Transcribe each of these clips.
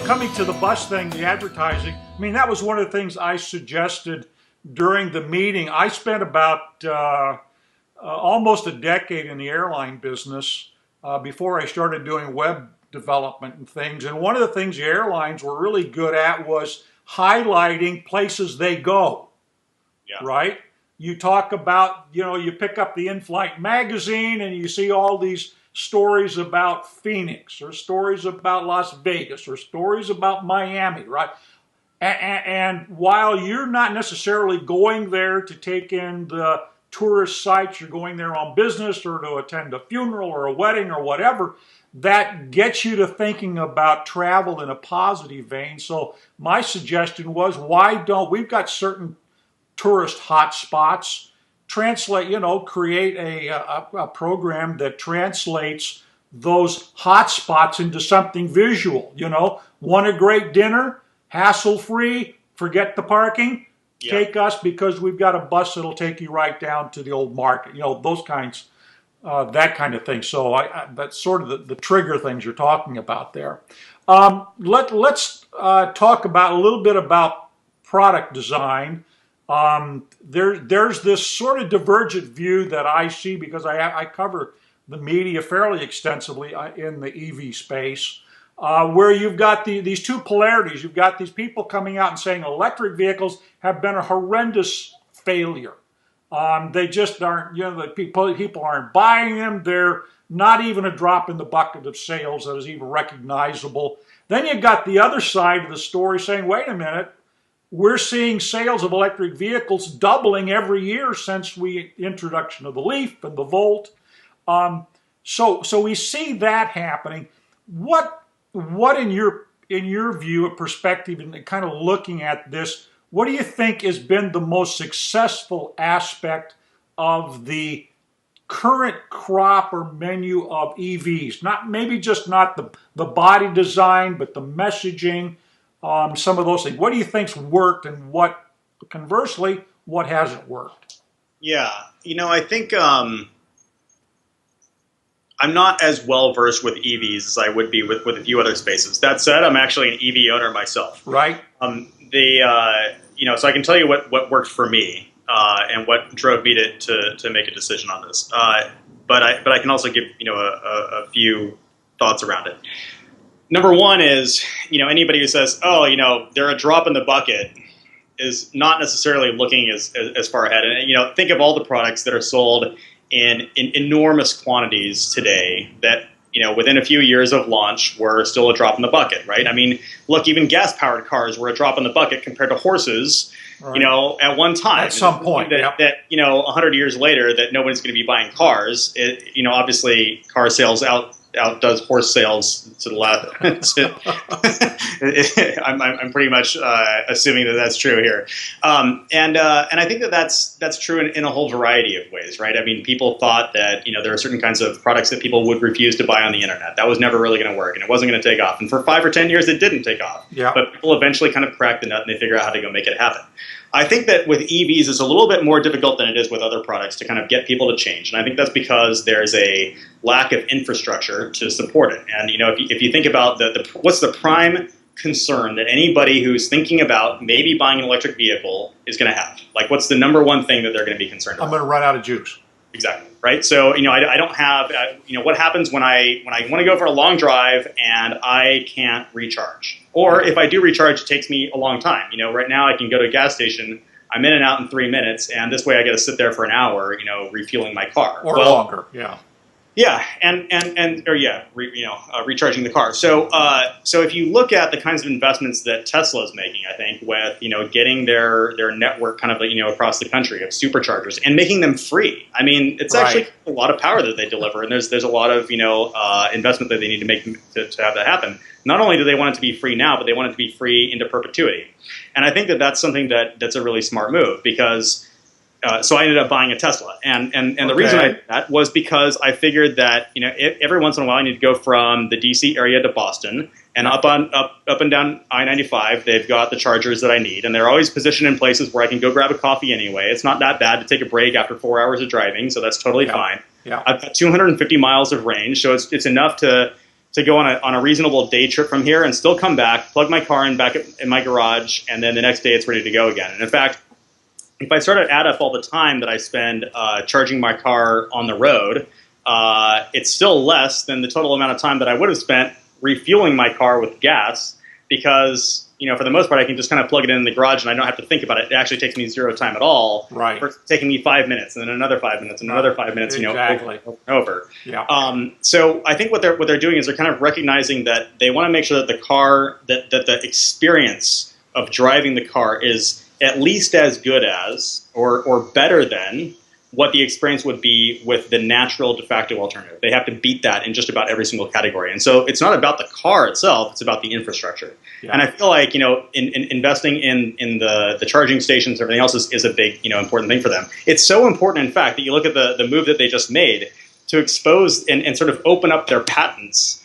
coming to the bus thing, the advertising, I mean, that was one of the things I suggested during the meeting. I spent about almost a decade in the airline business before I started doing web development and things. And one of the things the airlines were really good at was highlighting places they go, right? You talk about, you pick up the in-flight magazine and you see all these stories about Phoenix or stories about Las Vegas or stories about Miami, right? And while you're not necessarily going there to take in the tourist sites, you're going there on business or to attend a funeral or a wedding or whatever, that gets you to thinking about travel in a positive vein. So my suggestion was, why don't, we've got certain tourist hotspots, create a program that translates those hotspots into something visual. Want a great dinner, hassle-free, forget the parking, take us because we've got a bus that'll take you right down to the old market. Those kinds, that kind of thing. So that's sort of the trigger things you're talking about there. Let's talk about a little bit about product design. There's this sort of divergent view that I see because I cover the media fairly extensively in the EV space, where you've got these two polarities. You've got these people coming out and saying electric vehicles have been a horrendous failure. They just aren't, the people aren't buying them. They're not even a drop in the bucket of sales that is even recognizable. Then you've got the other side of the story saying, wait a minute, we're seeing sales of electric vehicles doubling every year since the introduction of the Leaf and the Volt. So we see that happening. What in your view, a perspective, and kind of looking at this, what do you think has been the most successful aspect of the current crop or menu of EVs? Maybe just not the body design, but the messaging. Some of those things. What do you think's worked, and conversely, what hasn't worked? Yeah, I think I'm not as well versed with EVs as I would be with a few other spaces. That said, I'm actually an EV owner myself. Right. So I can tell you what worked for me and what drove me to make a decision on this. But I can also give a few thoughts around it. Number one is, anybody who says, oh, they're a drop in the bucket is not necessarily looking as far ahead. And, think of all the products that are sold in enormous quantities today that, within a few years of launch were still a drop in the bucket, right? I mean, look, even gas-powered cars were a drop in the bucket compared to horses, right, at one time. At some point, that 100 years later, that nobody's going to be buying cars. Obviously, car sales outdoes horse sales to the left. I'm pretty much assuming that that's true here, and I think that's true in a whole variety of ways, right? I mean, people thought that there are certain kinds of products that people would refuse to buy on the internet. That was never really going to work, and it wasn't going to take off. And for 5 or 10 years, it didn't take off. Yeah. But people eventually kind of cracked the nut and they figure out how to go make it happen. I think that with EVs, it's a little bit more difficult than it is with other products to kind of get people to change. And I think that's because there's a lack of infrastructure to support it. And, if you think about what's the prime concern that anybody who's thinking about maybe buying an electric vehicle is going to have? Like, what's the number one thing that they're going to be concerned about? I'm going to run out of juice. Exactly. Right. So, I don't have, what happens when I want to go for a long drive and I can't recharge? Or if I do recharge, it takes me a long time. Right now I can go to a gas station, I'm in and out in 3 minutes, and this way I got to sit there for an hour, refueling my car. Or longer, yeah. Yeah, recharging the car. So if you look at the kinds of investments that Tesla is making, I think with getting their network kind of across the country of superchargers and making them free. I mean, it's actually a lot of power that they deliver, and there's a lot of investment that they need to make to have that happen. Not only do they want it to be free now, but they want it to be free into perpetuity. And I think that's something that's a really smart move because. So I ended up buying a Tesla, and the reason I did that was because I figured that every once in a while I need to go from the DC area to Boston, and up and down I-95 they've got the chargers that I need, and they're always positioned in places where I can go grab a coffee anyway. It's not that bad to take a break after 4 hours of driving, so that's totally fine. Yeah. I've got 250 miles of range, so it's enough to to go on a reasonable day trip from here and still come back, plug my car in back in my garage, and then the next day it's ready to go again. And in fact, if I sort of add up all the time that I spend charging my car on the road, it's still less than the total amount of time that I would have spent refueling my car with gas, because for the most part, I can just kind of plug it in the garage and I don't have to think about it. It actually takes me zero time at all. Right. It's taking me 5 minutes, and then another 5 minutes, and another 5 minutes. Exactly. Over and over. Yeah. So I think what they're doing is they're kind of recognizing that they want to make sure that the car, that the experience of driving the car is at least as good as or better than what the experience would be with the natural de facto alternative. They have to beat that in just about every single category. And so it's not about the car itself, it's about the infrastructure. Yeah. And I feel like, in investing in the charging stations and everything else is a big, important thing for them. It's so important, in fact, that you look at the move that they just made to expose and sort of open up their patents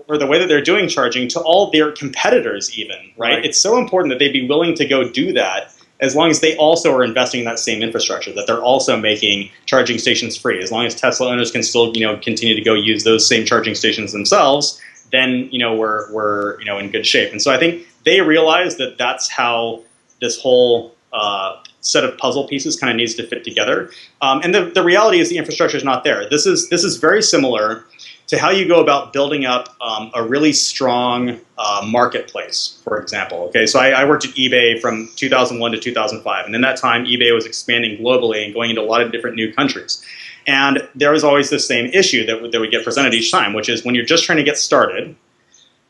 for the way that they're doing charging to all their competitors even, right? It's so important that they be willing to go do that, as long as they also are investing in that same infrastructure, that they're also making charging stations free. As long as Tesla owners can still, continue to go use those same charging stations themselves, then, we're in good shape. And so I think they realize that that's how this whole set of puzzle pieces kind of needs to fit together. And the reality is the infrastructure is not there. This is very similar to how you go about building up a really strong marketplace, for example. Okay, so I worked at eBay from 2001 to 2005, and in that time, eBay was expanding globally and going into a lot of different new countries. And there was always the same issue that would get presented each time, which is when you're just trying to get started,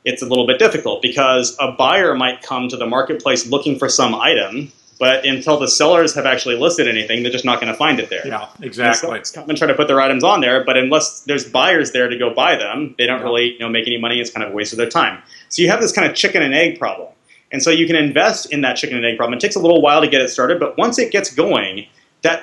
it's a little bit difficult because a buyer might come to the marketplace looking for some item, but until the sellers have actually listed anything, they're just not going to find it there. Yeah, exactly. And so come and try to put their items on there, but unless there's buyers there to go buy them, they don't really make any money. It's kind of a waste of their time. So you have this kind of chicken and egg problem. And so you can invest in that chicken and egg problem. It takes a little while to get it started, but once it gets going,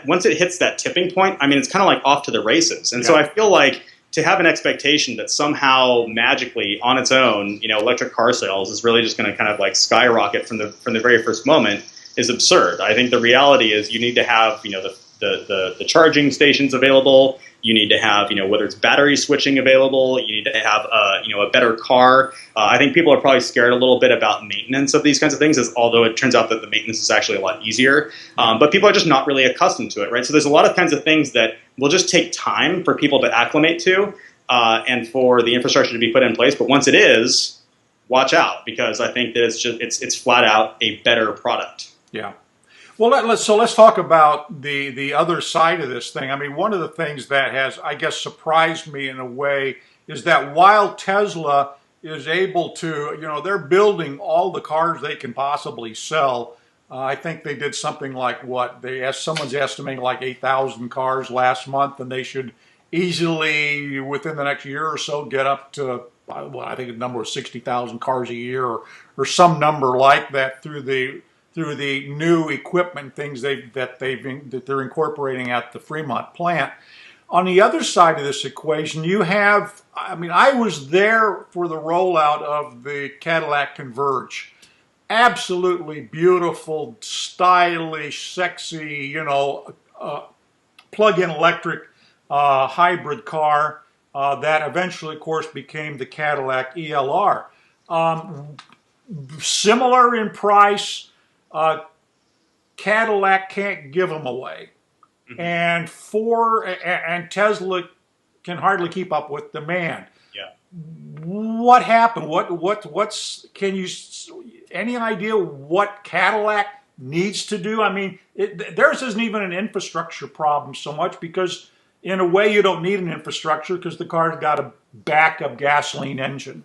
once it hits that tipping point, I mean, it's kind of like off to the races. And so I feel like to have an expectation that somehow magically on its own, electric car sales is really just going to kind of like skyrocket from the very first moment is absurd. I think the reality is you need to have, the charging stations available. You need to have, whether it's battery switching available. You need to have, a better car. I think people are probably scared a little bit about maintenance of these kinds of things, although it turns out that the maintenance is actually a lot easier. But people are just not really accustomed to it, right? So there's a lot of kinds of things that will just take time for people to acclimate to and for the infrastructure to be put in place. But once it is, watch out, because I think that it's flat out a better product. Yeah. Well, let's talk about the other side of this thing. I mean, one of the things that has, I guess, surprised me in a way is that while Tesla is able to, they're building all the cars they can possibly sell. I think they did something like someone's estimating like 8,000 cars last month, and they should easily, within the next year or so, get up to, I think the number was 60,000 cars a year or some number like that through the new equipment things that they're incorporating at the Fremont plant. On the other side of this equation, you have, I was there for the rollout of the Cadillac Converge. Absolutely beautiful, stylish, sexy, plug-in electric hybrid car that eventually, of course, became the Cadillac ELR. Similar in price. Cadillac can't give them away, and Tesla can hardly keep up with demand. Yeah. What happened? Any idea what Cadillac needs to do? I mean, theirs isn't even an infrastructure problem so much, because in a way you don't need an infrastructure because the car's got a backup gasoline engine.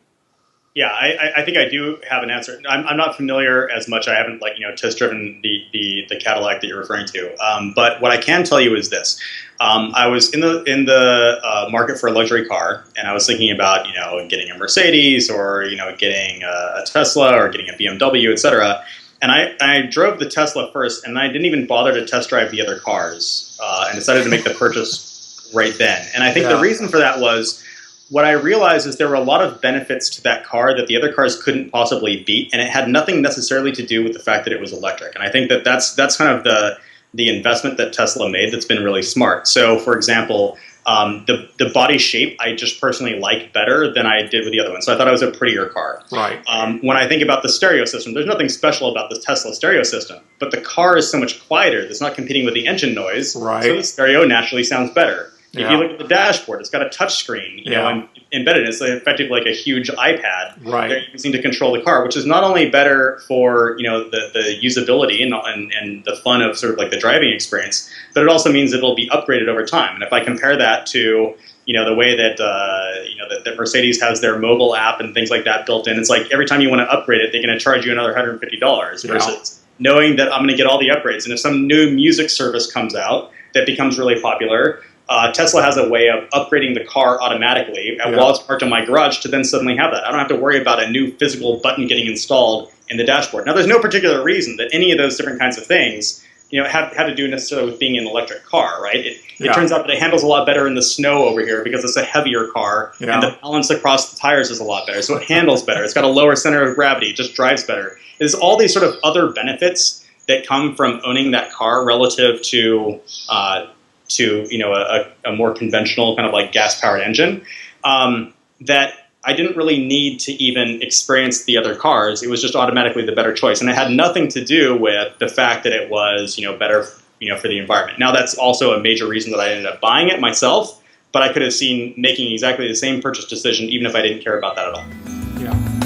Yeah, I think I do have an answer. I'm not familiar as much. I haven't test driven the Cadillac that you're referring to. But what I can tell you is this: I was in the market for a luxury car, and I was thinking about getting a Mercedes or getting a Tesla or getting a BMW, etc. And I drove the Tesla first, and I didn't even bother to test drive the other cars, and decided to make the purchase right then. And I think the reason for that was, what I realized is there were a lot of benefits to that car that the other cars couldn't possibly beat, and it had nothing necessarily to do with the fact that it was electric. And I think that's kind of the investment that Tesla made that's been really smart. So, for example, The body shape I just personally like better than I did with the other one. So I thought it was a prettier car. Right. When I think about the stereo system, there's nothing special about the Tesla stereo system, but the car is so much quieter. It's not competing with the engine noise. Right. So the stereo naturally sounds better. If Yeah. you look at the dashboard, it's got a touch screen, you know, embedded. It's effectively like a huge iPad Right. they're using to control the car, which is not only better for, you know, the usability and the fun of sort of like the driving experience, but it also means it'll be upgraded over time. And if I compare that to, you know, the way that that Mercedes has their mobile app and things like that built in, it's like every time you want to upgrade it, they're going to charge you another $150 versus knowing that I'm going to get all the upgrades. And if some new music service comes out that becomes really popular, Tesla has a way of upgrading the car automatically while it's parked in my garage to then suddenly have that. I don't have to worry about a new physical button getting installed in the dashboard. Now, there's no particular reason that any of those different kinds of things, you know, have to do necessarily with being an electric car, right? It turns out that it handles a lot better in the snow over here because it's a heavier car, and the balance across the tires is a lot better, so it handles better. It's got a lower center of gravity. It just drives better. There's all these sort of other benefits that come from owning that car relative to you know, a more conventional kind of like gas-powered engine, that I didn't really need to even experience the other cars. It was just automatically the better choice, and it had nothing to do with the fact that it was, you know, better, you know, for the environment. Now, that's also a major reason that I ended up buying it myself, but I could have seen making exactly the same purchase decision even if I didn't care about that at all. Yeah.